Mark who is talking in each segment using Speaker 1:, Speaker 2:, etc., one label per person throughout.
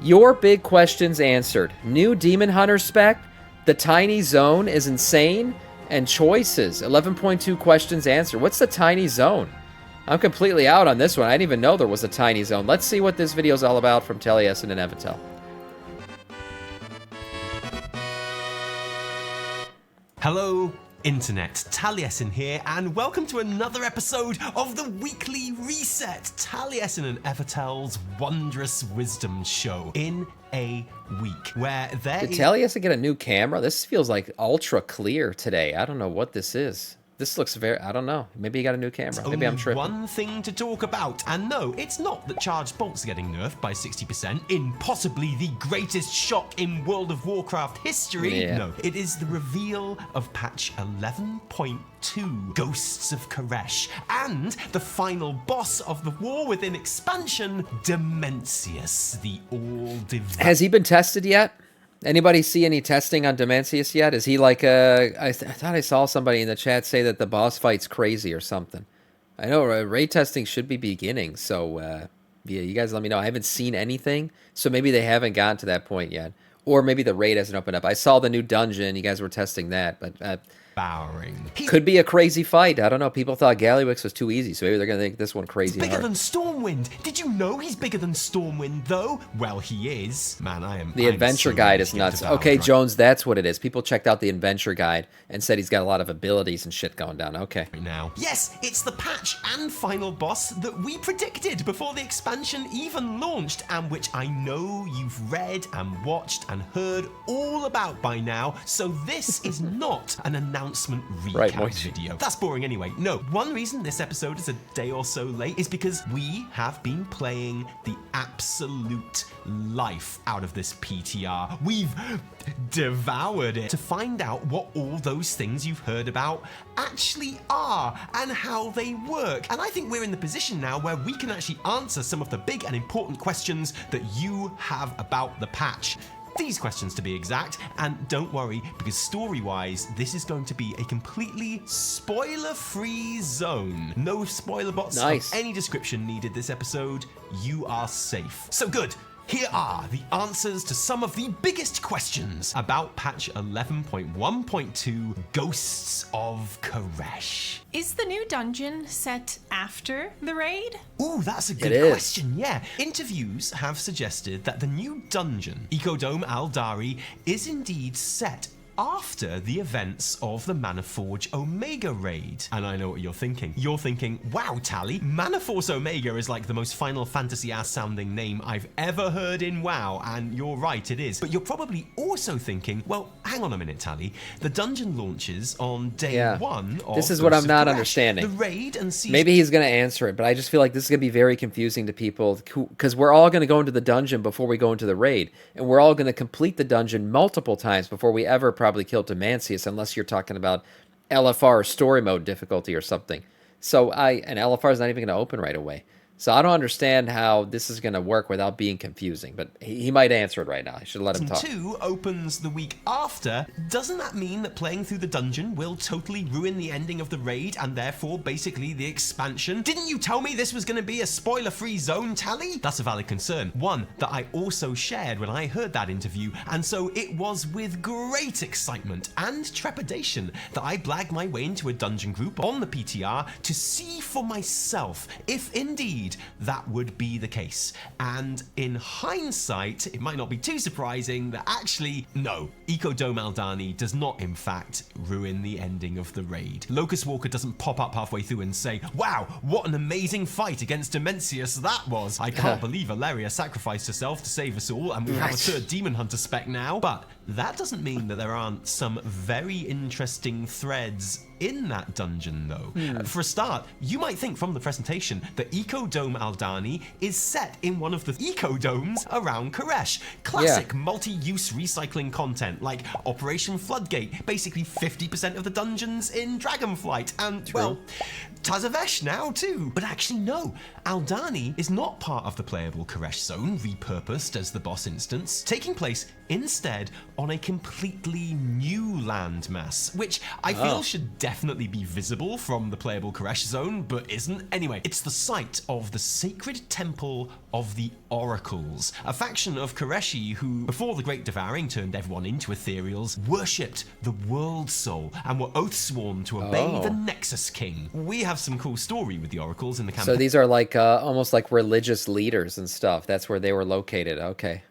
Speaker 1: Your big questions answered. New Demon Hunter spec, the tiny zone is insane, and choices. 11.2 questions answered. What's the tiny zone? I'm completely out on this one. I didn't even know there was a tiny zone. Let's see what this video is all about from Taliesin and Evitel.
Speaker 2: Hello, Internet. Taliesin here, and welcome to another episode of the Weekly Reset, Taliesin and Evitel's wondrous wisdom show in a week, where there
Speaker 1: Did Taliesin get a new camera? This feels like ultra clear today. I don't know what this is. This looks very, I don't know. Maybe he got a new camera. Maybe I'm tripping.
Speaker 2: One thing to talk about, and no, it's not that charged bolts are getting nerfed by 60% in possibly the greatest shock in World of Warcraft history.
Speaker 1: Yeah.
Speaker 2: No, it is the reveal of patch 11.2, Ghosts of Karesh, and the final boss of the War Within expansion, Dimensius, the all-divine.
Speaker 1: Has he been tested yet? Anybody see any testing on Dimensius yet? Is he like I thought I saw somebody in the chat say that the boss fight's crazy or something. I know raid testing should be beginning, so yeah, you guys let me know. I haven't seen anything, so maybe they haven't gotten to that point yet. Or maybe the raid hasn't opened up. I saw the new dungeon. You guys were testing that, but
Speaker 2: Bowering.
Speaker 1: Could be a crazy fight. I don't know. People thought Gallywix was too easy, so maybe they're going to think this one crazy
Speaker 2: He's bigger
Speaker 1: hard.
Speaker 2: than Stormwind. Did you know he's bigger than Stormwind, though? Well, he is. Man,
Speaker 1: The adventure guide is nuts. Okay, Jones, that's what it is. People checked out the adventure guide and said he's got a lot of abilities and shit going down. Okay.
Speaker 2: Now. Yes, it's the patch and final boss that we predicted before the expansion even launched, and which I know you've read and watched and heard all about by now, so this is not an announcement recap video. That's boring anyway. No, one reason this episode is a day or so late is because we have been playing the absolute life out of this PTR. We've devoured it to find out what all those things you've heard about actually are and how they work. And I think we're in the position now where we can actually answer some of the big and important questions that you have about the patch. These questions to be exact, and don't worry, because story-wise, this is going to be a completely spoiler-free zone. No spoiler bots of any description needed this episode. You are safe. So good. Here are the answers to some of the biggest questions about patch 11.1.2, Ghosts of Karesh.
Speaker 3: Is the new dungeon set after the raid?
Speaker 2: Ooh, that's a good question, yeah. Interviews have suggested that the new dungeon, Ecodome Aldari, is indeed set after the events of the Manaforge Omega raid. And I know what you're thinking. You're thinking, wow, Tally, Manaforce Omega is like the most Final Fantasy-ass sounding name I've ever heard in WoW, and you're right, it is. But you're probably also thinking, well, hang on a minute, Tally. The dungeon launches on day one of
Speaker 1: This is what I'm not understanding.
Speaker 2: The raid and siege.
Speaker 1: Maybe he's going to answer it, but I just feel like this is going to be very confusing to people, because we're all going to go into the dungeon before we go into the raid, and we're all going to complete the dungeon multiple times before we ever probably kill Dimensius, unless you're talking about LFR or story mode difficulty or something. So and LFR is not even going to open right away. So I don't understand how this is going to work without being confusing, but he might answer it right now. I should let him talk.
Speaker 2: 2 opens the week after. Doesn't that mean that playing through the dungeon will totally ruin the ending of the raid and therefore basically the expansion? Didn't you tell me this was going to be a spoiler-free zone, Tally? That's a valid concern. One that I also shared when I heard that interview, and so it was with great excitement and trepidation that I blagged my way into a dungeon group on the PTR to see for myself if indeed that would be the case. And in hindsight, it might not be too surprising that actually, no, Ecodome Aldani does not in fact ruin the ending of the raid. Locust Walker doesn't pop up halfway through and say, wow, what an amazing fight against Dimensius that was. I can't believe Valeria sacrificed herself to save us all, and we have a third Demon Hunter spec now. But that doesn't mean that there aren't some very interesting threads in that dungeon, though. For a start, you might think from the presentation that Ecodome Aldani is set in one of the ecodomes around Karesh. Classic multi-use recycling content, like Operation Floodgate, basically 50% of the dungeons in Dragonflight, and, well, Tazavesh now too. But actually no, Aldani is not part of the playable Karesh zone, repurposed as the boss instance, taking place instead on a completely new landmass, which I feel should definitely be visible from the playable Karesh zone, but isn't. Anyway, it's the site of the Sacred Temple of the Oracles, a faction of Kareshi who, before the Great Devouring turned everyone into ethereals, worshipped the World Soul and were oath-sworn to obey the Nexus King. We have some cool story with the Oracles in the campaign.
Speaker 1: So these are like almost like religious leaders and stuff. That's where they were located. Okay.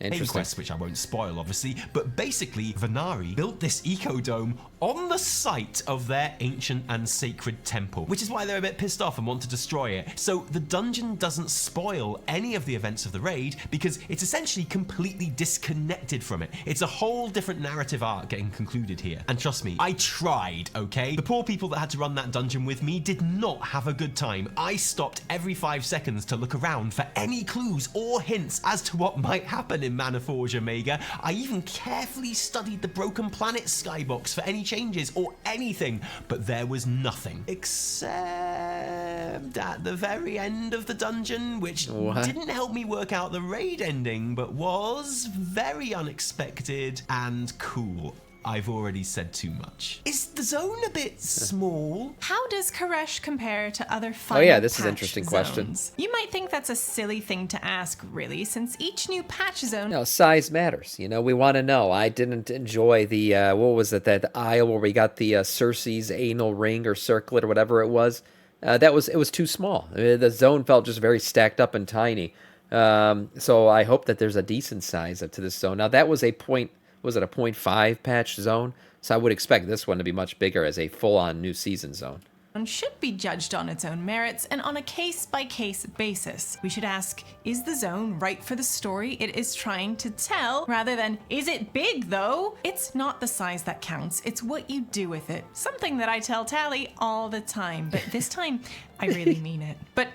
Speaker 1: Interesting.
Speaker 2: Quest, which I won't spoil, obviously, but basically, Venari built this ecodome on the site of their ancient and sacred temple, which is why they're a bit pissed off and want to destroy it. So the dungeon doesn't spoil any of the events of the raid because it's essentially completely disconnected from it. It's a whole different narrative arc getting concluded here. And trust me, I tried, okay? The poor people that had to run that dungeon with me did not have a good time. I stopped every 5 seconds to look around for any clues or hints as to what might happen in Manaforge Omega. I even carefully studied the Broken Planet skybox for any changes or anything, but there was nothing except at the very end of the dungeon, which didn't help me work out the raid ending, but was very unexpected and cool. I've already said too much. Is the zone a bit small?
Speaker 3: How does Karesh compare to other final
Speaker 1: this is an
Speaker 3: patch
Speaker 1: interesting
Speaker 3: zones?
Speaker 1: question.
Speaker 3: You might think that's a silly thing to ask, really, since each new patch zone...
Speaker 1: No, size matters. You know, we want to know. I didn't enjoy the, what was it, that aisle where we got the Circe's anal ring or circlet or whatever it was. It was too small. The zone felt just very stacked up and tiny. So I hope that there's a decent size up to this zone. Now, that was a point... Was it a 0.5 patch zone? So I would expect this one to be much bigger as a full-on new season zone.
Speaker 3: Should be judged on its own merits and on a case-by-case basis. We should ask, is the zone right for the story it is trying to tell, rather than, is it big though? It's not the size that counts, it's what you do with it. Something that I tell Tally all the time, but this time, I really mean it. But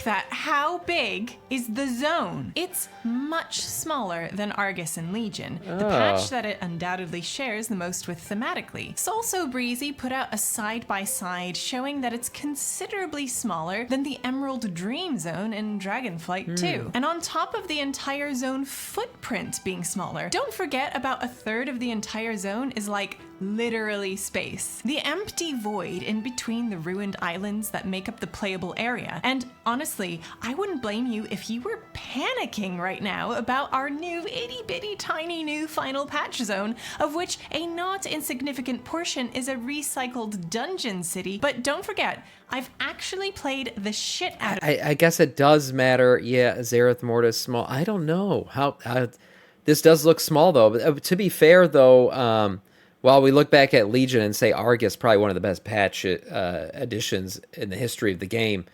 Speaker 3: that, how big is the zone? It's much smaller than Argus and Legion, the patch that it undoubtedly shares the most with thematically. Soul So Breezy put out a side-by-side showing that it's considerably smaller than the Emerald Dream Zone in Dragonflight 2. And on top of the entire zone footprint being smaller, don't forget about a third of the entire zone is like literally space. The empty void in between the ruined islands that make up the playable area. And honestly, I wouldn't blame you if you were panicking right now about our new itty-bitty tiny new final patch zone, of which a not insignificant portion is a recycled dungeon city. But don't forget, I've actually played the shit out of
Speaker 1: I guess it does matter. Yeah, Zareth Mortis small. I don't know. How this does look small, though. But, to be fair, though, while we look back at Legion and say Argus probably one of the best patch additions in the history of the game,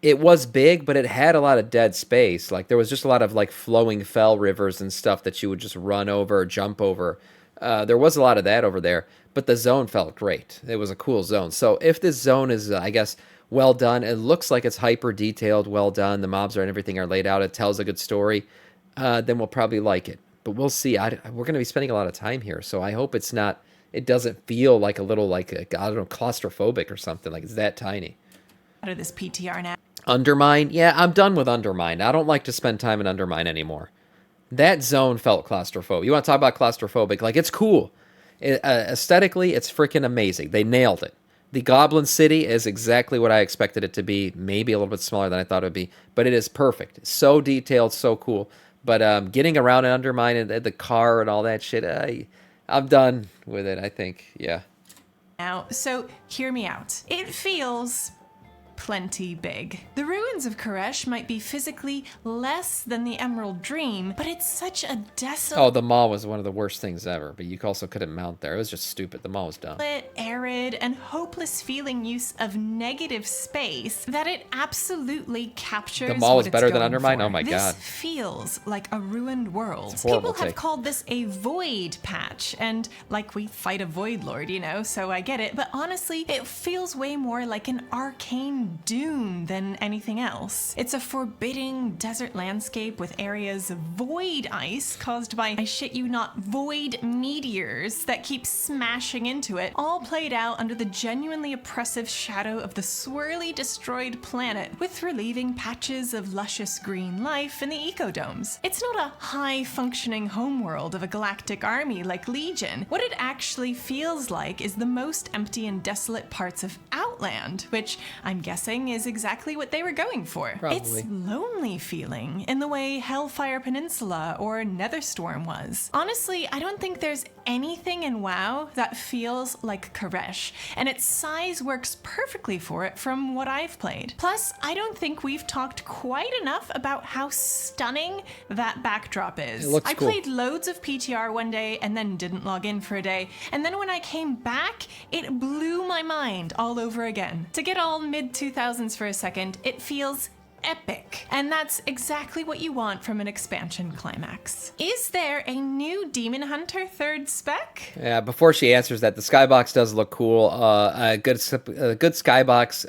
Speaker 1: it was big, but it had a lot of dead space. Like there was just a lot of like flowing fell rivers and stuff that you would just run over or jump over. There was a lot of that over there, but the zone felt great. It was a cool zone. So if this zone is, I guess, well done, it looks like it's hyper detailed, well done. The mobs and everything are laid out. It tells a good story. Then we'll probably like it. But we'll see. We're going to be spending a lot of time here, so I hope it's not. It doesn't feel like a little like I don't know, claustrophobic or something. Like it's that tiny.
Speaker 3: of this PTR now.
Speaker 1: Undermine? Yeah, I'm done with Undermine. I don't like to spend time in Undermine anymore. That zone felt claustrophobic. You want to talk about claustrophobic? Like it's cool. Aesthetically, it's freaking amazing. They nailed it. The Goblin City is exactly what I expected it to be. Maybe a little bit smaller than I thought it would be, but it is perfect. It's so detailed, so cool. But getting around and Undermine and the car and all that shit, I'm done with it, I think. Yeah.
Speaker 3: Now, so hear me out. It feels plenty big. The ruins of Karesh might be physically less than the Emerald Dream, but it's such a desolate...
Speaker 1: Oh, the mall was one of the worst things ever, but you also couldn't mount there. It was just stupid. The mall was dumb.
Speaker 3: Arid and hopeless feeling use of negative space that it absolutely captures.
Speaker 1: The mall
Speaker 3: what
Speaker 1: is better
Speaker 3: it's
Speaker 1: than
Speaker 3: going
Speaker 1: Undermine?
Speaker 3: for.
Speaker 1: Oh my god.
Speaker 3: This feels like a ruined world.
Speaker 1: Horrible
Speaker 3: People have
Speaker 1: take.
Speaker 3: called this a void patch, and like we fight a void lord, you know, so I get it, but honestly, it feels way more like an arcane dune than anything else. It's a forbidding desert landscape with areas of void ice caused by, I shit you not, void meteors that keep smashing into it, all played out under the genuinely oppressive shadow of the swirly destroyed planet, with relieving patches of luscious green life in the ecodomes. It's not a high-functioning homeworld of a galactic army like Legion. What it actually feels like is the most empty and desolate parts of Outland, which I'm guessing is exactly what they were going for.
Speaker 1: Probably.
Speaker 3: It's lonely feeling in the way Hellfire Peninsula or Netherstorm was. Honestly, I don't think there's anything in WoW that feels like Karesh, and its size works perfectly for it from what I've played. Plus, I don't think we've talked quite enough about how stunning that backdrop is.
Speaker 1: It looks
Speaker 3: I
Speaker 1: cool.
Speaker 3: played loads of PTR one day and then didn't log in for a day, and then when I came back, it blew my mind all over again. To get all mid-2000s for a second, it feels epic. And that's exactly what you want from an expansion climax. Is there a new Demon Hunter third spec?
Speaker 1: Yeah, before she answers that, the skybox does look cool. A good skybox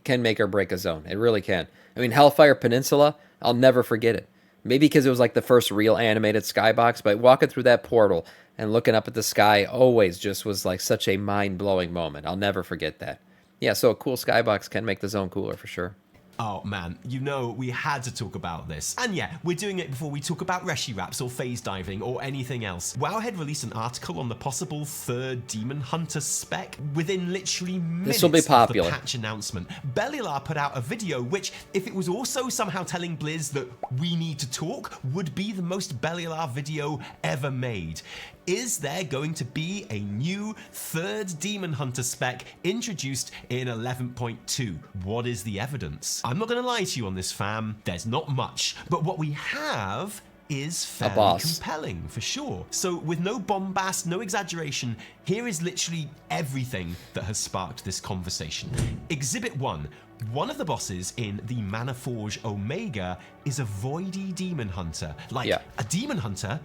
Speaker 1: can make or break a zone. It really can. I mean, Hellfire Peninsula, I'll never forget it. Maybe because it was like the first real animated skybox, but walking through that portal and looking up at the sky always just was like such a mind-blowing moment. I'll never forget that. Yeah, so a cool skybox can make the zone cooler for sure.
Speaker 2: Oh man, you know we had to talk about this. And yeah, we're doing it before we talk about Reshi Wraps or phase diving or anything else. WoWhead released an article on the possible third Demon Hunter spec within literally minutes
Speaker 1: This will be popular.
Speaker 2: of the patch announcement. Belilar put out a video which, if it was also somehow telling Blizz that we need to talk, would be the most Belilar video ever made. Is there going to be a new third Demon Hunter spec introduced in 11.2? What is the evidence? I'm not going to lie to you on this, fam. There's not much. But what we have is fairly compelling, for sure. So with no bombast, no exaggeration, here is literally everything that has sparked this conversation. Exhibit 1. One of the bosses in the Manaforge Omega is a voidy demon hunter. Like a demon hunter,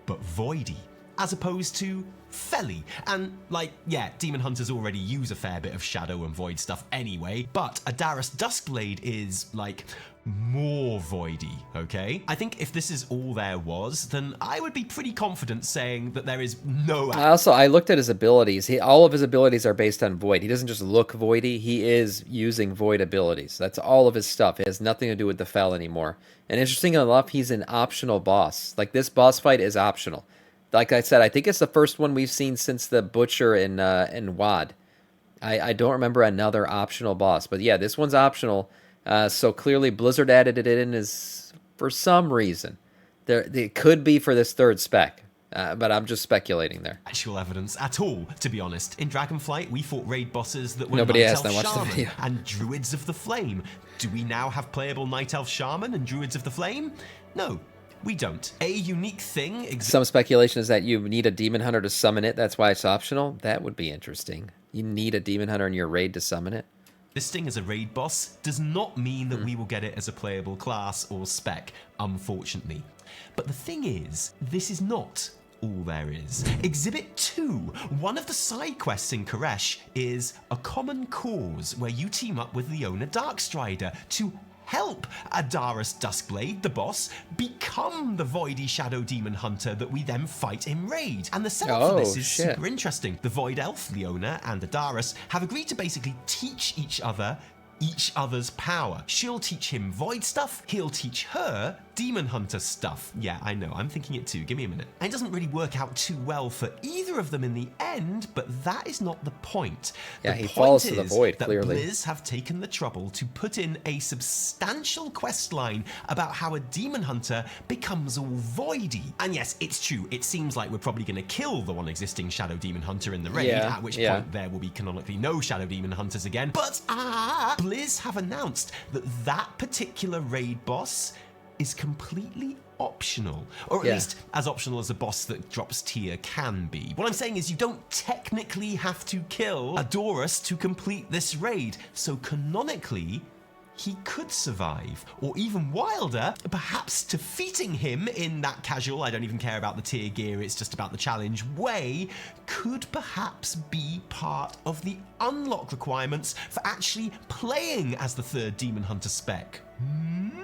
Speaker 2: but voidy. As opposed to Felly. And like, yeah, demon hunters already use a fair bit of shadow and void stuff anyway, but Adaris Duskblade is like more voidy, okay? I think if this is all there was, then I would be pretty confident saying that there is no...
Speaker 1: I looked at his abilities. All of his abilities are based on void. He doesn't just look voidy. He is using void abilities. That's all of his stuff. It has nothing to do with the Fel anymore. And interesting enough, he's an optional boss. Like, this boss fight is optional. Like I said, I think it's the first one we've seen since the Butcher in WoD. I don't remember another optional boss. But yeah, this one's optional. So clearly Blizzard added it in as for some reason. It could be for this third spec. But I'm just speculating there.
Speaker 2: Actual evidence at all, to be honest. In Dragonflight, we fought raid bosses that were
Speaker 1: Nobody
Speaker 2: Night
Speaker 1: asked,
Speaker 2: Elf
Speaker 1: I watched the
Speaker 2: Shaman
Speaker 1: video.
Speaker 2: and Druids of the Flame. Do we now have playable Night Elf Shaman and Druids of the Flame? No. We don't. A unique thing...
Speaker 1: Some speculation is that you need a Demon Hunter to summon it. That's why it's optional. That would be interesting. You need a Demon Hunter in your raid to summon it.
Speaker 2: Existing as a raid boss does not mean that we will get it as a playable class or spec, unfortunately. But the thing is, this is not all there is. Exhibit 2. One of the side quests in Karesh is a common cause where you team up with Leona Darkstrider to help Adaris Duskblade, the boss, become the voidy shadow demon hunter that we then fight in raid. And the setup for this is super interesting. The Void Elf, Leona, and Adaris have agreed to basically teach each other's power. She'll teach him void stuff, he'll teach her demon hunter stuff. Yeah, I know, I'm thinking it too, give me a minute. And it doesn't really work out too well for either of them in the end, but that is not the point.
Speaker 1: Yeah,
Speaker 2: the
Speaker 1: he
Speaker 2: point
Speaker 1: falls to
Speaker 2: is
Speaker 1: the void,
Speaker 2: that
Speaker 1: clearly.
Speaker 2: Blizz have taken the trouble to put in a substantial quest line about how a demon hunter becomes all voidy. And yes, it's true, it seems like we're probably going to kill the one existing shadow demon hunter in the raid, at which point there will be canonically no shadow demon hunters again. But Blizz have announced that that particular raid boss is completely optional, or at least as optional as a boss that drops tier can be. What I'm saying is you don't technically have to kill Adoras to complete this raid, so canonically he could survive. Or even wilder, perhaps defeating him in that casual, I don't even care about the tier gear, it's just about the challenge way, could perhaps be part of the unlock requirements for actually playing as the third Demon Hunter spec.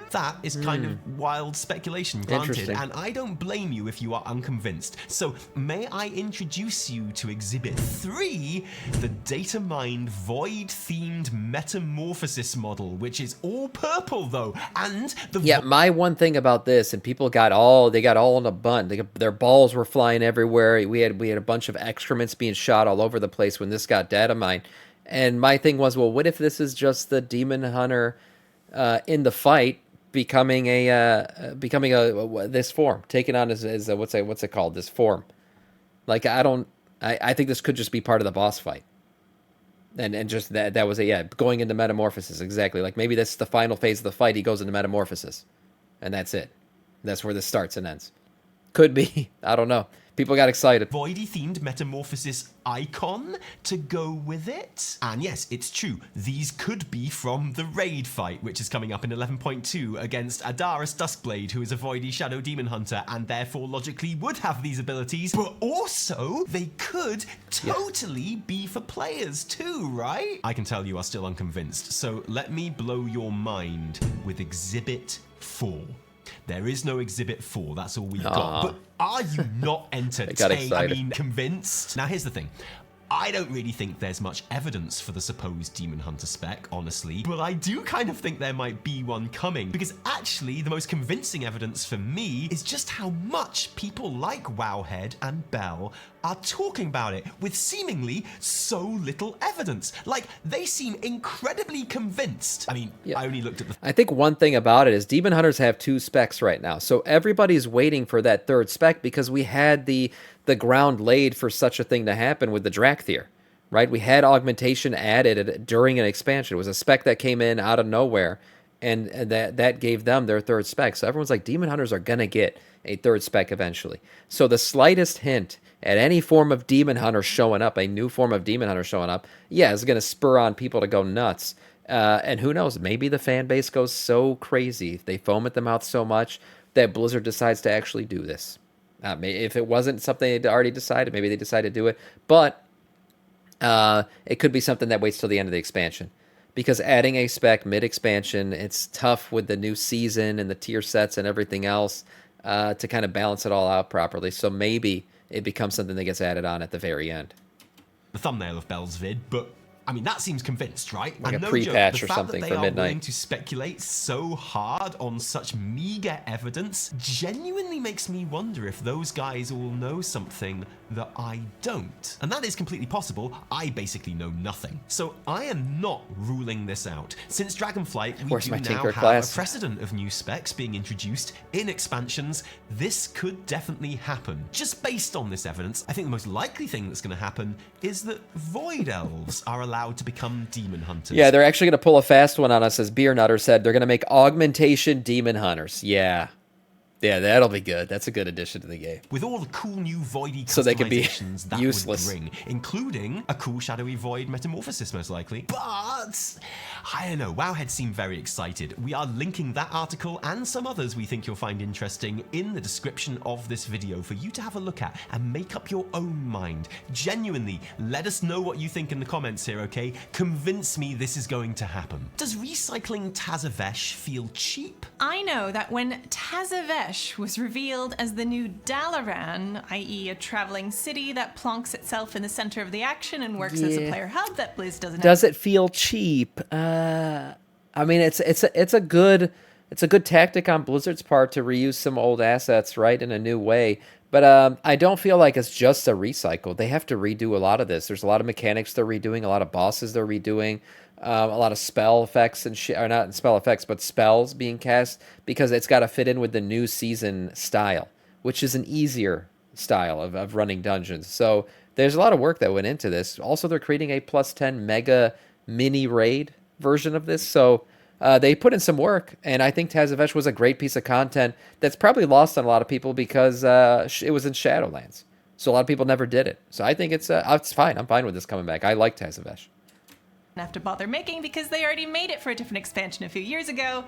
Speaker 2: That is kind of wild speculation, granted,
Speaker 1: Interesting.
Speaker 2: and I don't blame you if you are unconvinced. So may I introduce you to Exhibit 3, the data mined void-themed metamorphosis model, which is all purple though, and the
Speaker 1: Yeah, my one thing about this, and people got all in a bun. Their balls were flying everywhere. We had a bunch of excrements being shot all over the place when this got data mined. And my thing was, well, what if this is just the Demon Hunter in the fight becoming this form, taking on as what's it called, this form? Like, I think this could just be part of the boss fight. And just that was going into metamorphosis, exactly. Like, maybe that's the final phase of the fight, he goes into metamorphosis. And that's it. That's where this starts and ends. Could be. I don't know. People got excited.
Speaker 2: voidy themed metamorphosis icon to go with it. And yes, it's true, these could be from the raid fight, which is coming up in 11.2 against Adaris Duskblade, who is a voidy shadow demon hunter and therefore logically would have these abilities, but also they could totally be for players too, right? I can tell you are still unconvinced, so let me blow your mind with Exhibit 4. There is no Exhibit 4, that's all we've got. But are you not entertained? I mean, convinced? Now, here's the thing. I don't really think there's much evidence for the supposed Demon Hunter spec, honestly, but I do kind of think there might be one coming, because actually the most convincing evidence for me is just how much people like Wowhead and Bell are talking about it with seemingly so little evidence. Like, they seem incredibly convinced. I mean, I only looked at the...
Speaker 1: I think one thing about it is Demon Hunters have 2 specs right now. So everybody's waiting for that 3rd spec because we had the ground laid for such a thing to happen with the Drakthir, right? We had augmentation added during an expansion. It was a spec that came in out of nowhere, and that gave them their 3rd spec. So everyone's like, Demon Hunters are going to get a 3rd spec eventually. So the slightest hint at any form of Demon Hunter showing up, a new form of Demon Hunter showing up, is going to spur on people to go nuts. And who knows, maybe the fan base goes so crazy, they foam at the mouth so much that Blizzard decides to actually do this. If it wasn't something they'd already decided, maybe they decided to do it. But it could be something that waits till the end of the expansion. Because adding a spec mid-expansion, it's tough with the new season and the tier sets and everything else to kind of balance it all out properly. So maybe it becomes something that gets added on at the very end.
Speaker 2: The thumbnail of Bell's vid, but... I mean, that seems convinced, right?
Speaker 1: Like
Speaker 2: and
Speaker 1: a
Speaker 2: no
Speaker 1: pre-patch
Speaker 2: joke,
Speaker 1: or something
Speaker 2: the fact that
Speaker 1: for
Speaker 2: they are
Speaker 1: midnight.
Speaker 2: willing to speculate so hard on such meager evidence genuinely makes me wonder if those guys all know something that I don't. And that is completely possible. I basically know nothing. So I am not ruling this out. Since Dragonflight, we
Speaker 1: Where's
Speaker 2: do
Speaker 1: my
Speaker 2: now
Speaker 1: Tinker
Speaker 2: have
Speaker 1: class?
Speaker 2: a precedent of new specs being introduced in expansions. This could definitely happen. Just based on this evidence, I think the most likely thing that's going to happen is that Void Elves are allowed to become Demon Hunters.
Speaker 1: Yeah, they're actually going to pull a fast one on us, as Beer Nutter said. They're going to make augmentation Demon Hunters. Yeah, that'll be good. That's a good addition to the game.
Speaker 2: With all the cool new voidy
Speaker 1: So they can be
Speaker 2: customizations that
Speaker 1: useless.
Speaker 2: would bring, including a cool shadowy void metamorphosis, most likely. But I don't know, Wowhead seemed very excited. We are linking that article and some others we think you'll find interesting in the description of this video for you to have a look at and make up your own mind. Genuinely, let us know what you think in the comments here, okay? Convince me this is going to happen. Does recycling Tazavesh feel cheap?
Speaker 3: I know that when Tazavesh was revealed as the new Dalaran, i.e. a traveling city that plonks itself in the center of the action and works as a player hub that Blizz doesn't have.
Speaker 1: Does it feel cheap? I mean, it's a good tactic on Blizzard's part to reuse some old assets, right, in a new way. But I don't feel like it's just a recycle. They have to redo a lot of this. There's a lot of mechanics they're redoing, a lot of bosses they're redoing, a lot of spell effects and shit, or not spell effects, but spells being cast, because it's got to fit in with the new season style, which is an easier style of running dungeons. So there's a lot of work that went into this. Also, they're creating a +10 mega mini raid version of this. So they put in some work, and I think Tazavesh was a great piece of content that's probably lost on a lot of people because it was in Shadowlands. So a lot of people never did it. So I think it's fine. I'm fine with this coming back. I like Tazavesh.
Speaker 3: have to bother making because they already made it for a different expansion a few years ago.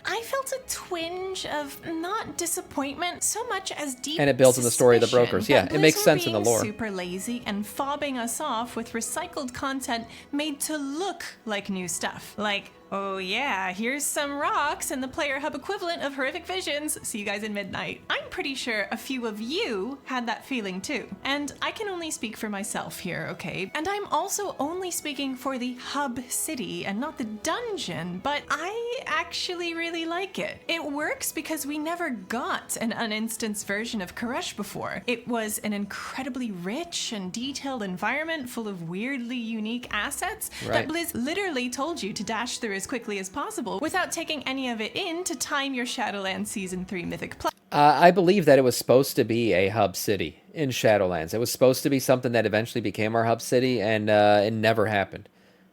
Speaker 3: I felt a twinge of not disappointment so much as deep
Speaker 1: And it builds in the story of the
Speaker 3: suspicion
Speaker 1: brokers. Yeah,
Speaker 3: that
Speaker 1: it makes
Speaker 3: Blizz
Speaker 1: sense
Speaker 3: were
Speaker 1: in the
Speaker 3: being
Speaker 1: lore.
Speaker 3: super lazy and fobbing us off with recycled content made to look like new stuff. Like, oh yeah, here's some rocks and the player hub equivalent of Horrific Visions. See you guys in midnight. I'm pretty sure a few of you had that feeling too. And I can only speak for myself here, okay? And I'm also only speaking for the hub city and not the dungeon, but I actually really like it. It works because we never got an uninstanced version of Karesh before. It was an incredibly rich and detailed environment full of weirdly unique assets that
Speaker 1: Right.
Speaker 3: Blizz literally told you to dash through as quickly as possible without taking any of it in to time your Shadowlands Season 3 Mythic Plus.
Speaker 1: I believe that it was supposed to be a hub city in Shadowlands. It was supposed to be something that eventually became our hub city, and it never happened.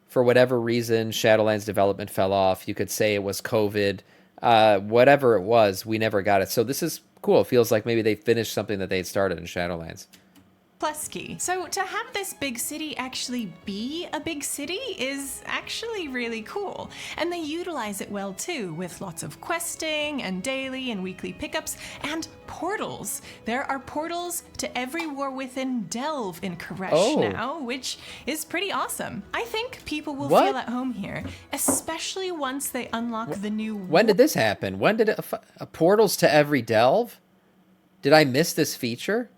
Speaker 1: For whatever reason, Shadowlands development fell off. You could say it was COVID. Whatever it was, we never got it. So this is cool. It feels like maybe they finished something that they had started in Shadowlands.
Speaker 3: Plusky. So to have this big city actually be a big city is actually really cool. And they utilize it well too, with lots of questing and daily and weekly pickups and portals. There are portals to every War Within delve in Karesh
Speaker 1: Oh.
Speaker 3: now, which is pretty awesome. I think people will
Speaker 1: What?
Speaker 3: feel at home here, especially once they unlock the new
Speaker 1: When did this happen? When did portals to every delve? Did I miss this feature?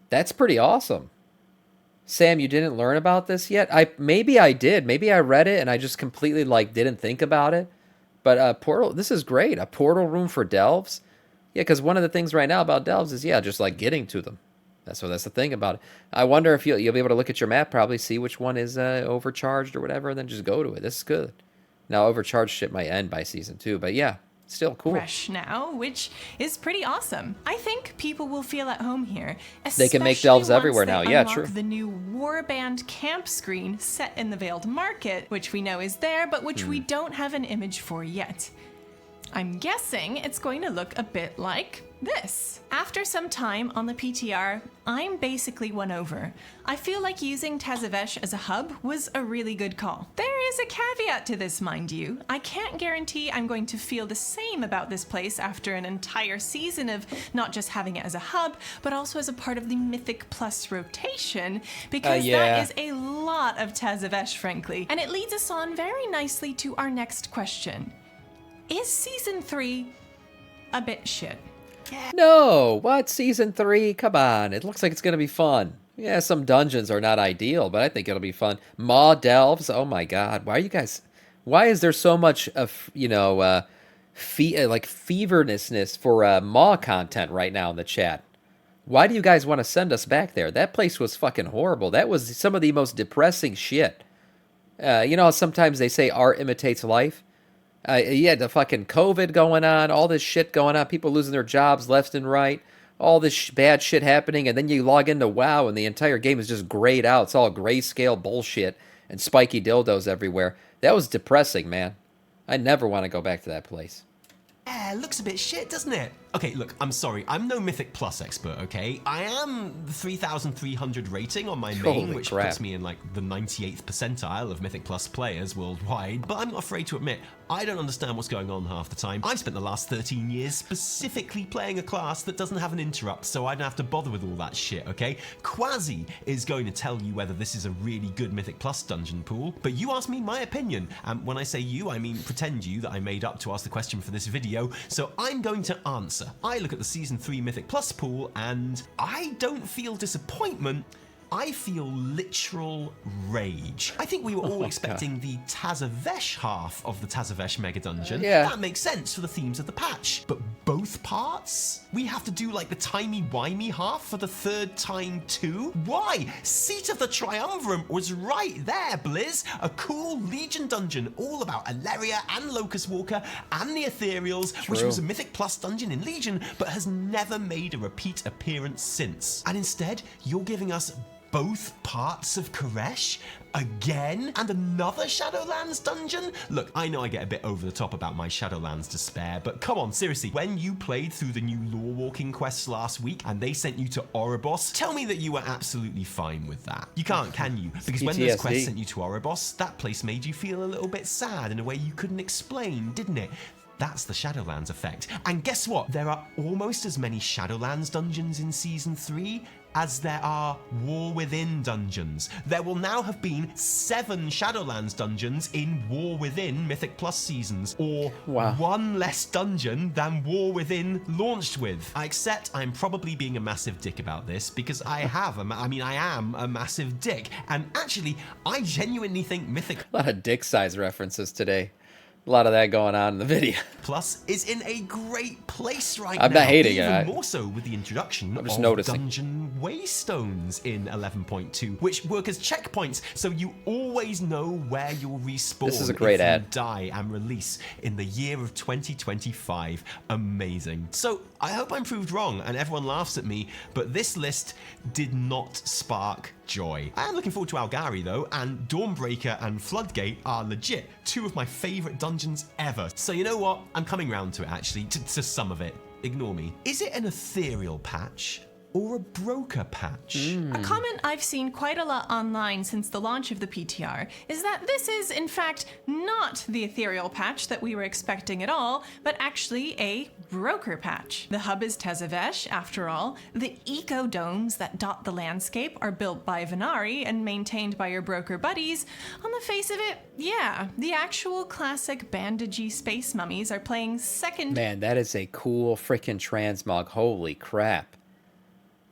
Speaker 1: That's pretty awesome. Sam, you didn't learn about this yet? Maybe I did. Maybe I read it and I just completely didn't think about it. But portal, this is great. A portal room for delves. Yeah, because one of the things right now about delves is just getting to them. That's the thing about it. I wonder if you'll be able to look at your map, probably see which one is overcharged or whatever, and then just go to it. This is good. Now overcharged shit might end by season 2, but yeah. Still cool.
Speaker 3: Fresh now, which is pretty awesome. I think people will feel at home here.
Speaker 1: They can make delves
Speaker 3: especially
Speaker 1: everywhere
Speaker 3: once
Speaker 1: now.
Speaker 3: they
Speaker 1: Yeah,
Speaker 3: unlock
Speaker 1: true.
Speaker 3: The new Warband camp screen set in the Veiled Market, which we know is there, but which we don't have an image for yet. I'm guessing it's going to look a bit like this. After some time on the PTR, I'm basically won over. I feel like using Tazavesh as a hub was a really good call. There is a caveat to this, mind you. I can't guarantee I'm going to feel the same about this place after an entire season of not just having it as a hub, but also as a part of the Mythic Plus rotation, because
Speaker 1: yeah.
Speaker 3: that is a lot of Tazavesh, frankly. And it leads us on very nicely to our next question. Is Season 3 a bit shit?
Speaker 1: No, what? Season 3? Come on. It looks like it's going to be fun. Yeah, some dungeons are not ideal, but I think it'll be fun. Maw delves? Oh my god. Why is there so much of, fevernousness for Maw content right now in the chat? Why do you guys want to send us back there? That place was fucking horrible. That was some of the most depressing shit. Sometimes they say art imitates life. The fucking COVID going on, all this shit going on, people losing their jobs left and right, all this bad shit happening, and then you log into WoW and the entire game is just grayed out. It's all grayscale bullshit and spiky dildos everywhere. That was depressing, man. I never want to go back to that place.
Speaker 2: Yeah, looks a bit shit, doesn't it? Okay, look, I'm sorry. I'm no Mythic Plus expert, okay? I am 3,300 rating on my main,
Speaker 1: Holy
Speaker 2: which
Speaker 1: crap.
Speaker 2: puts me in, the 98th percentile of Mythic Plus players worldwide. But I'm not afraid to admit, I don't understand what's going on half the time. I've spent the last 13 years specifically playing a class that doesn't have an interrupt, so I don't have to bother with all that shit, okay? Quasi is going to tell you whether this is a really good Mythic Plus dungeon pool, but you asked me my opinion. And when I say you, I mean pretend you that I made up to ask the question for this video, so I'm going to answer. I look at the Season 3 Mythic Plus pool, and I don't feel disappointment. I feel literal rage. I think we were all expecting the Tazavesh half of the Tazavesh Mega Dungeon.
Speaker 1: Yeah.
Speaker 2: That makes sense for the themes of the patch. But both parts? We have to do the timey-wimey half for the third time too? Why? Seat of the Triumvirate was right there, Blizz. A cool Legion dungeon all about Alleria and Locust Walker and the Ethereals, which
Speaker 1: True.
Speaker 2: was a Mythic Plus dungeon in Legion, but has never made a repeat appearance since. And instead, you're giving us both parts of Karesh? Again? And another Shadowlands dungeon? Look, I know I get a bit over the top about my Shadowlands despair, but come on, seriously, when you played through the new lore walking quests last week and they sent you to Oribos, tell me that you were absolutely fine with that. You can't, can you? Because when those quests sent you to Oribos, that place made you feel a little bit sad in a way you couldn't explain, didn't it? That's the Shadowlands effect. And guess what? There are almost as many Shadowlands dungeons in Season 3 as there are War Within dungeons. There will now have been 7 Shadowlands dungeons in War Within Mythic Plus seasons, or one less dungeon than War Within launched with. I accept I'm probably being a massive dick about this, because I am a massive dick. And actually, I genuinely think Mythic
Speaker 1: A lot of dick size references today. A lot of that going on in the video.
Speaker 2: Plus is in a great place right now.
Speaker 1: I'm not hating it.
Speaker 2: Even more so with the introduction of dungeon waystones in 11.2, which work as checkpoints, so you always know where you'll respawn.
Speaker 1: This is a great
Speaker 2: if
Speaker 1: ad.
Speaker 2: you die and release in the year of 2025. Amazing. So I hope I'm proved wrong and everyone laughs at me, but this list did not spark joy. I am looking forward to Algari though, and Dawnbreaker and Floodgate are legit 2 of my favourite dungeons ever. So you know what? I'm coming round to it actually, to some of it. Ignore me. Is it an ethereal patch or a broker patch?
Speaker 3: A comment I've seen quite a lot online since the launch of the PTR is that this is, in fact, not the ethereal patch that we were expecting at all, but actually a broker patch. The hub is Tezavesh, after all. The eco-domes that dot the landscape are built by Venari and maintained by your broker buddies. On the face of it, yeah, the actual classic bandagey space mummies are playing second.
Speaker 1: Man, that is a cool freaking transmog. Holy crap.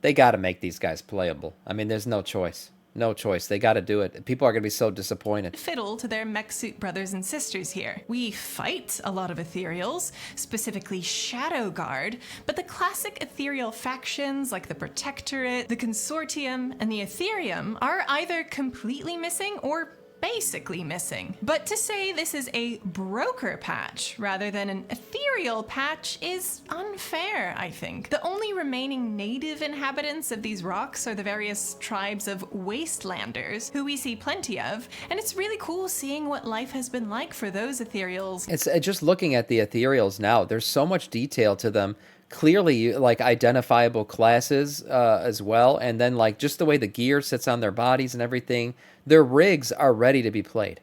Speaker 1: They got to make these guys playable. I mean, there's no choice. No choice. They got to do it. People are going to be so disappointed.
Speaker 3: Fiddle to their mech suit brothers and sisters here. We fight a lot of ethereals, specifically Shadow Guard, but the classic ethereal factions like the Protectorate, the Consortium, and the Ethereum are either completely missing or basically missing. But to say this is a broker patch rather than an ethereal patch is unfair, I think. The only remaining native inhabitants of these rocks are the various tribes of wastelanders, who we see plenty of, and it's really cool seeing what life has been like for those ethereals.
Speaker 1: It's just looking at the ethereals now, there's so much detail to them. Clearly, like, identifiable classes as well, and then, like, just the way the gear sits on their bodies and everything. Their rigs are ready to be played.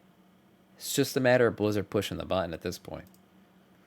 Speaker 1: It's just a matter of Blizzard pushing the button at this point.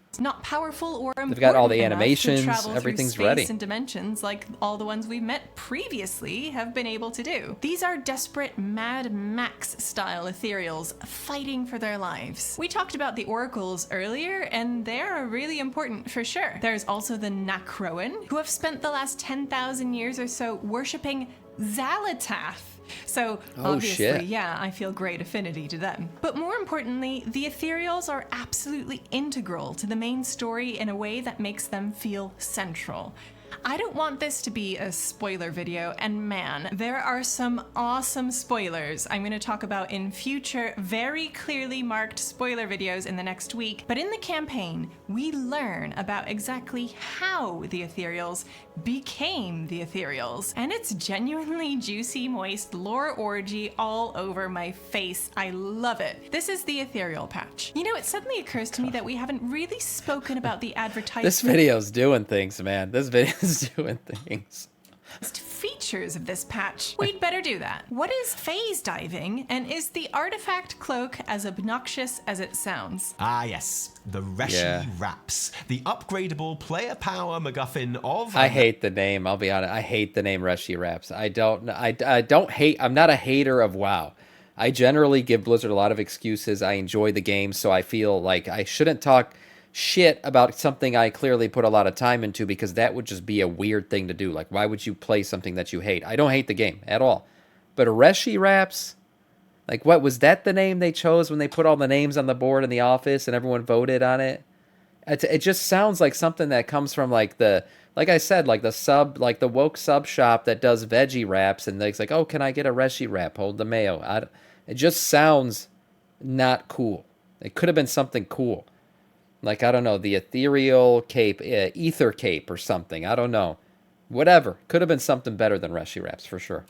Speaker 3: It's not powerful or important.
Speaker 1: They've got all the
Speaker 3: enough
Speaker 1: animations,
Speaker 3: to travel
Speaker 1: everything's
Speaker 3: through space
Speaker 1: ready.
Speaker 3: and dimensions like all the ones we've met previously have been able to do. These are desperate Mad Max style ethereals fighting for their lives. We talked about the oracles earlier, and they're really important for sure. There's also the Nakroan, who have spent the last 10,000 years or so worshipping Xalatath. So obviously, yeah, I feel great affinity to them. But more importantly, the ethereals are absolutely integral to the main story in a way that makes them feel central. I don't want this to be a spoiler video, and man, there are some awesome spoilers I'm going to talk about in future, very clearly marked spoiler videos in the next week. But in the campaign, we learn about exactly how the ethereals became the ethereals, and it's genuinely juicy, moist lore orgy all over my face. I love it. This is the ethereal patch. You know, it suddenly occurs to me that we haven't really spoken about the advertisement.
Speaker 1: This video's doing things, man. This video's doing things.
Speaker 3: Features of this patch. We'd better do that. What is phase diving, and is the artifact cloak as obnoxious as it sounds?
Speaker 2: Ah yes, the Reshi Wraps, the upgradable player power MacGuffin of...
Speaker 1: I hate the name, I'll be honest. I hate the name Reshi Wraps. I don't hate, I'm not a hater of WoW. I generally give Blizzard a lot of excuses. I enjoy the game, so I feel like I shouldn't talk shit about something I clearly put a lot of time into, because that would just be a weird thing to do. Like, why would you play something that you hate? I don't hate the game at all. But Reshi Wraps, like, what was that the name they chose when they put all the names on the board in the office and everyone voted on it? It just sounds like something that comes from like I said, like the woke sub shop that does veggie wraps, and it's like, oh, can I get a Reshi Wrap? Hold the mayo. It just sounds not cool. It could have been something cool. Like, I don't know, the ethereal cape, ether cape or something. I don't know. Whatever. Could have been something better than Reshi Wraps, for sure.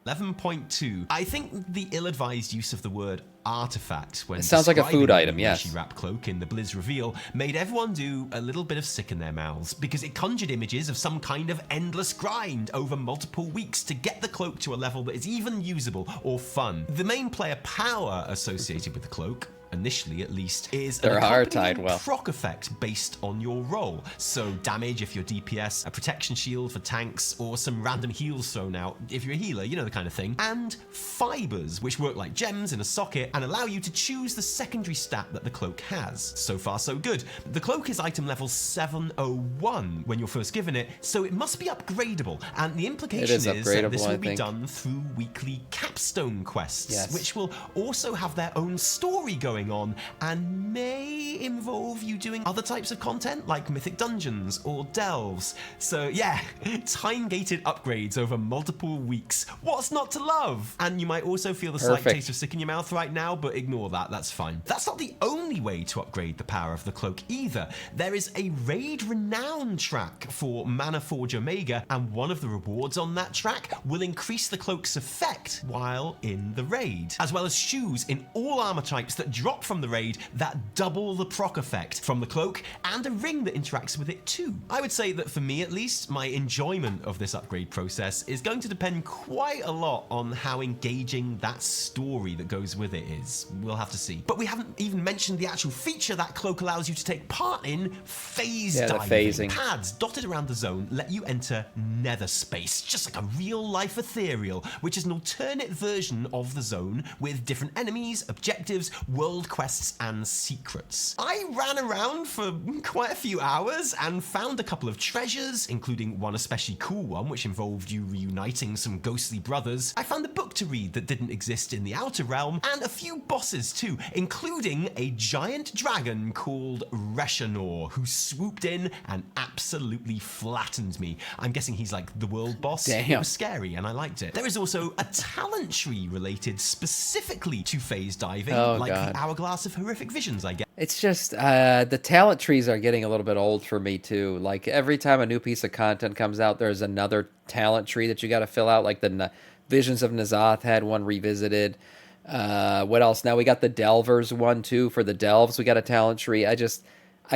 Speaker 2: 11.2. I think the ill-advised use of the word artifact when
Speaker 1: it sounds like a food
Speaker 2: describing
Speaker 1: item,
Speaker 2: the
Speaker 1: yes.
Speaker 2: Reshy wrap cloak in the Blizz reveal made everyone do a little bit of sick in their mouths because it conjured images of some kind of endless grind over multiple weeks to get the cloak to a level that is even usable or fun. The main player power associated with the cloak, initially at least, is an accompanying proc effect based on your role. So damage if you're DPS, a protection shield for tanks, or some random heals thrown out if you're a healer, you know, the kind of thing. And fibers, which work like gems in a socket and allow you to choose the secondary stat that the cloak has. So far so good. The cloak is item level 701 when you're first given it, so it must be upgradable, and the implication is that this will be done through weekly capstone quests, which will also have their own story going on and may involve you doing other types of content like mythic dungeons or delves. So yeah, time-gated upgrades over multiple weeks. What's not to love? And you might also feel the slight taste of sick in your mouth right now, but ignore that, that's fine. That's not the only way to upgrade the power of the cloak either. There is a raid renown track for Mana Forge Omega, and one of the rewards on that track will increase the cloak's effect while in the raid, as well as shoes in all armor types that drop from the raid that double the proc effect from the cloak, and a ring that interacts with it too. I would say that for me at least, my enjoyment of this upgrade process is going to depend quite a lot on how engaging that story that goes with it is. We'll have to see. But we haven't even mentioned the actual feature that cloak allows you to take part in, phase diving. Pads dotted around the zone let you enter nether space, just like a real-life Ethereal, which is an alternate version of the zone with different enemies, objectives, world quests, and secrets. I ran around for quite a few hours and found a couple of treasures, including one especially cool one which involved you reuniting some ghostly brothers. I found a book to read that didn't exist in the Outer Realm, and a few bosses too, including a giant dragon called Reshanor, who swooped in and absolutely flattened me. I'm guessing he's like the world boss.
Speaker 1: Damn.
Speaker 2: It was scary and I liked it. There is also a talent tree related specifically to phase diving, the Hourglass of Horrific Visions, I guess.
Speaker 1: It's just, the talent trees are getting a little bit old for me too. Like every time a new piece of content comes out, there's another talent tree that you got to fill out. Like the Visions of N'Zoth had one revisited. What else? Now we got the Delvers one too. For the Delves, we got a talent tree. I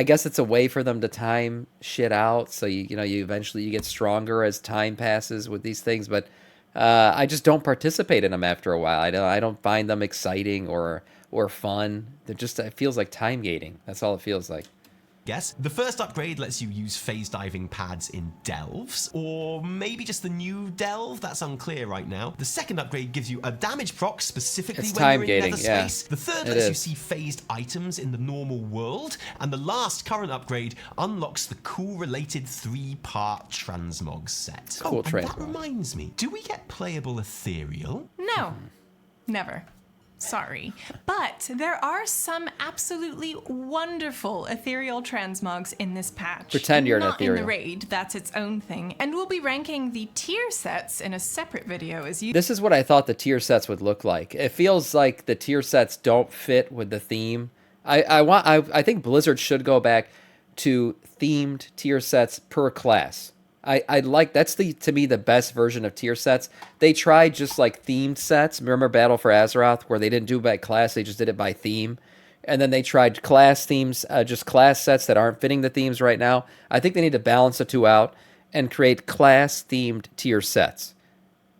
Speaker 1: guess it's a way for them to time shit out. So you eventually get stronger as time passes with these things. But I just don't participate in them after a while. I don't find them exciting or fun. It feels like time gating. That's all it feels like.
Speaker 2: Yes. The first upgrade lets you use phase diving pads in delves, or maybe just the new delve. That's unclear right now. The second upgrade gives you a damage proc specifically when you're in nether space. The third lets you see phased items in the normal world, and the last current upgrade unlocks the cool related 3-part transmog set. And that reminds me, do we get playable Ethereal?
Speaker 3: No, never. Sorry. But there are some absolutely wonderful Ethereal transmogs in this patch.
Speaker 1: Pretend you're an Ethereal.
Speaker 3: Not in the raid, that's its own thing. And we'll be ranking the tier sets in a separate video as you...
Speaker 1: This is what I thought the tier sets would look like. It feels like the tier sets don't fit with the theme. I think Blizzard should go back to themed tier sets per class. I like, that's to me the best version of tier sets. They tried just like themed sets. Remember Battle for Azeroth, where they didn't do it by class, they just did it by theme. And then they tried class themes, just class sets that aren't fitting the themes right now. I think they need to balance the two out and create class themed tier sets.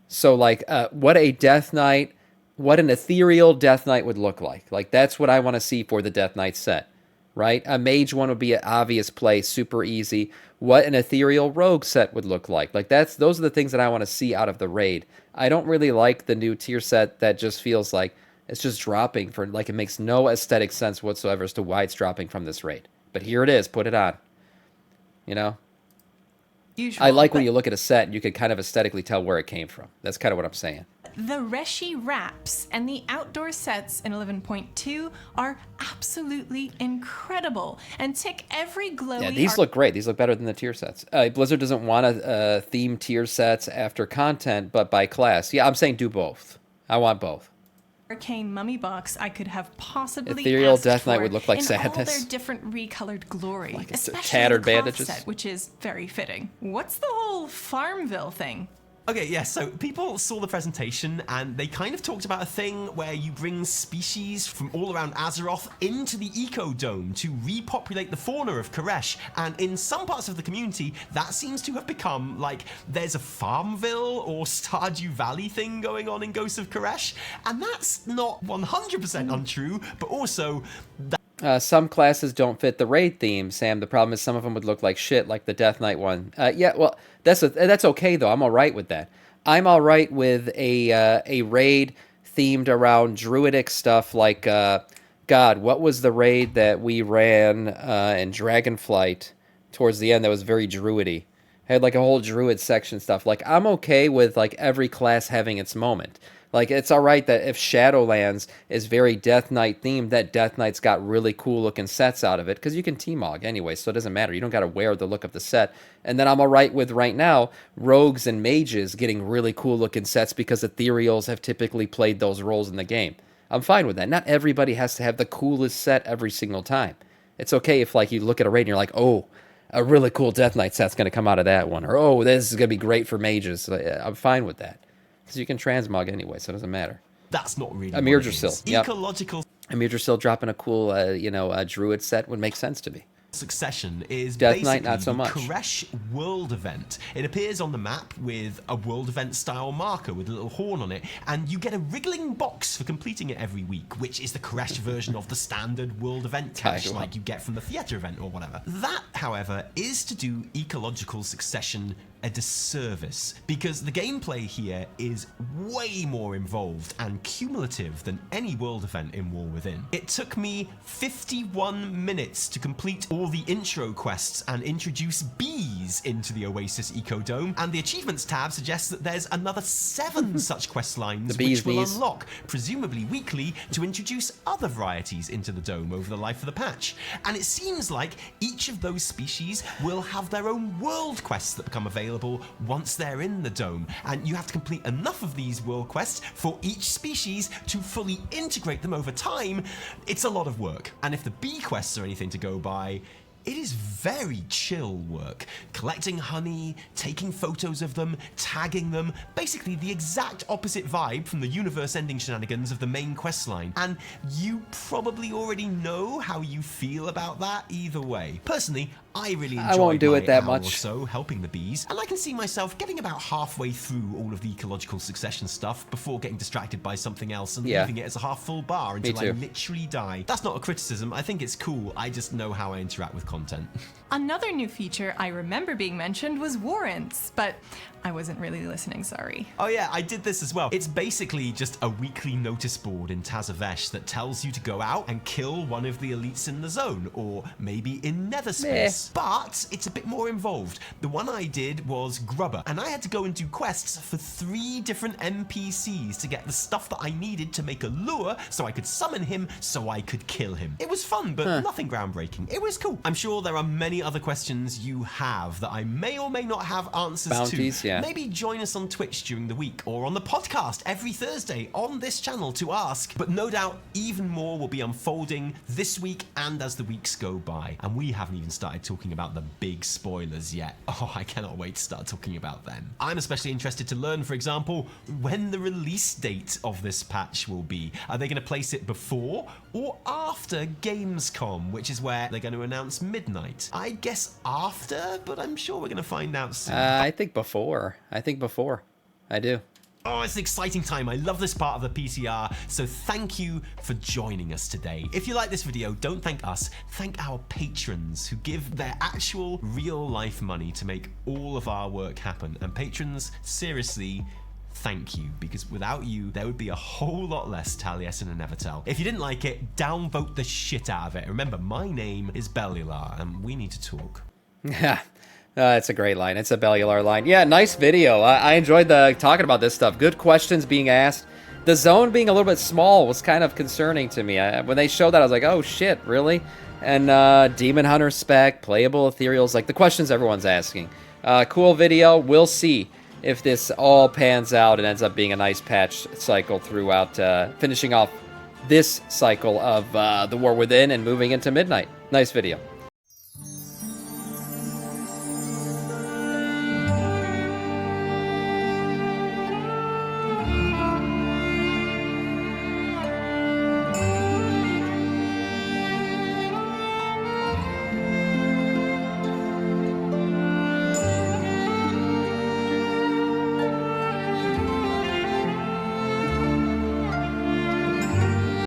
Speaker 1: So like what a Death Knight, what an Ethereal Death Knight would look like. Like that's what I want to see for the Death Knight set. Right? A mage one would be an obvious play, super easy. What an Ethereal Rogue set would look like. Like those are the things that I want to see out of the raid. I don't really like the new tier set that just feels like it's just dropping for, like it makes no aesthetic sense whatsoever as to why it's dropping from this raid. But here it is, put it on. You know? I like when you look at a set and you can kind of aesthetically tell where it came from. That's kind of what I'm saying.
Speaker 3: The Reshy wraps and the outdoor sets in 11.2 are absolutely incredible and tick every glowy...
Speaker 1: Yeah, these look great. These look better than the tier sets. Blizzard doesn't want to theme tier sets after content, but by class. Yeah, I'm saying do both. I want both.
Speaker 3: Arcane mummy box I could have possibly
Speaker 1: Ethereal
Speaker 3: asked
Speaker 1: Death Knight
Speaker 3: for
Speaker 1: would look like
Speaker 3: in
Speaker 1: sadness.
Speaker 3: all their different recolored glory,
Speaker 1: like
Speaker 3: especially
Speaker 1: tattered
Speaker 3: the cloth
Speaker 1: bandages.
Speaker 3: set, which is very fitting. What's the whole Farmville thing?
Speaker 2: Okay, yeah, so people saw the presentation and they kind of talked about a thing where you bring species from all around Azeroth into the Ecodome to repopulate the fauna of Karesh. And in some parts of the community, that seems to have become like there's a Farmville or Stardew Valley thing going on in Ghosts of Karesh. And that's not 100% untrue, but also
Speaker 1: Some classes don't fit the raid theme, Sam. The problem is some of them would look like shit, like the Death Knight one. Yeah, well, that's okay though. I'm all right with that. I'm all right with a raid themed around druidic stuff, like God, what was the raid that we ran in Dragonflight towards the end that was very druidy? Had like a whole druid section stuff. Like, I'm okay with like every class having its moment. Like, it's all right that if Shadowlands is very Death Knight themed, that Death Knight's got really cool looking sets out of it, because you can T-Mog anyway, so it doesn't matter. You don't got to wear the look of the set. And then I'm all right with, right now, rogues and mages getting really cool looking sets because ethereals have typically played those roles in the game. I'm fine with that. Not everybody has to have the coolest set every single time. It's okay if, like, you look at a raid and you're like, oh, a really cool Death Knight set's going to come out of that one. Or, oh, this is going to be great for mages. I'm fine with that. Because you can transmog anyway, so it doesn't matter.
Speaker 2: that's not really
Speaker 1: Amir Drasil. Yep.
Speaker 2: Ecological
Speaker 1: Amir Drasil dropping a cool, druid set would make sense to me.
Speaker 2: Succession is
Speaker 1: Death
Speaker 2: basically
Speaker 1: Knight, not so much.
Speaker 2: the Karesh world event. It appears on the map with a world event style marker with a little horn on it, and you get a wriggling box for completing it every week, which is the Karesh version of the standard world event cache like you get from the theatre event or whatever. That, however, is to do ecological succession a disservice, because the gameplay here is way more involved and cumulative than any world event in War Within. It took me 51 minutes to complete all the intro quests and introduce bees into the Oasis Ecodome, and the achievements tab suggests that there's another 7 such quest lines which will unlock, presumably weekly, to introduce other varieties into the dome over the life of the patch. And it seems like each of those species will have their own world quests that become available once they're in the dome, and you have to complete enough of these world quests for each species to fully integrate them over time. It's a lot of work, and if the bee quests are anything to go by, it is very chill work. Collecting honey, taking photos of them, tagging them, basically the exact opposite vibe from the universe-ending shenanigans of the main questline. And you probably already know how you feel about that either way. Personally, I really enjoyed
Speaker 1: I won't do it that
Speaker 2: hour
Speaker 1: much.
Speaker 2: or so helping the bees, and I can see myself getting about halfway through all of the ecological succession stuff before getting distracted by something else and leaving it as a half-full bar until I literally die. That's not a criticism, I think it's cool, I just know how I interact with content.
Speaker 3: Another new feature I remember being mentioned was warrants, but I wasn't really listening, sorry.
Speaker 2: Oh yeah, I did this as well. It's basically just a weekly notice board in Tazavesh that tells you to go out and kill one of the elites in the zone, or maybe in Netherspace. But it's a bit more involved. The one I did was Grubber, and I had to go and do quests for 3 different NPCs to get the stuff that I needed to make a lure so I could summon him so I could kill him. It was fun, but nothing groundbreaking. It was cool. I'm sure there are many other questions you have that I may or may not have answers to. Maybe join us on Twitch during the week or on the podcast every Thursday on this channel to ask. But no doubt even more will be unfolding this week and as the weeks go by. And we haven't even started talking about the big spoilers yet. Oh, I cannot wait to start talking about them. I'm especially interested to learn, for example, when the release date of this patch will be. Are they going to place it before or after Gamescom, which is where they're going to announce midnight? I guess after, but I'm sure we're going to find out soon.
Speaker 1: I think before. I do.
Speaker 2: Oh, it's an exciting time. I love this part of the PCR, so thank you for joining us today. If you like this video, don't thank us, thank our patrons who give their actual real-life money to make all of our work happen. And patrons, seriously, thank you, because without you, there would be a whole lot less Taliesin and Evertel. If you didn't like it, downvote the shit out of it. Remember, my name is Bellular, and we need to talk.
Speaker 1: Yeah. It's a great line. It's a Bellular line. Yeah, nice video. I enjoyed talking about this stuff. Good questions being asked. The zone being a little bit small was kind of concerning to me. When they showed that, I was like, oh shit, really? And Demon Hunter spec, playable ethereals, like the questions everyone's asking. Cool video. We'll see if this all pans out and ends up being a nice patch cycle throughout, finishing off this cycle of the War Within and moving into Midnight. Nice video.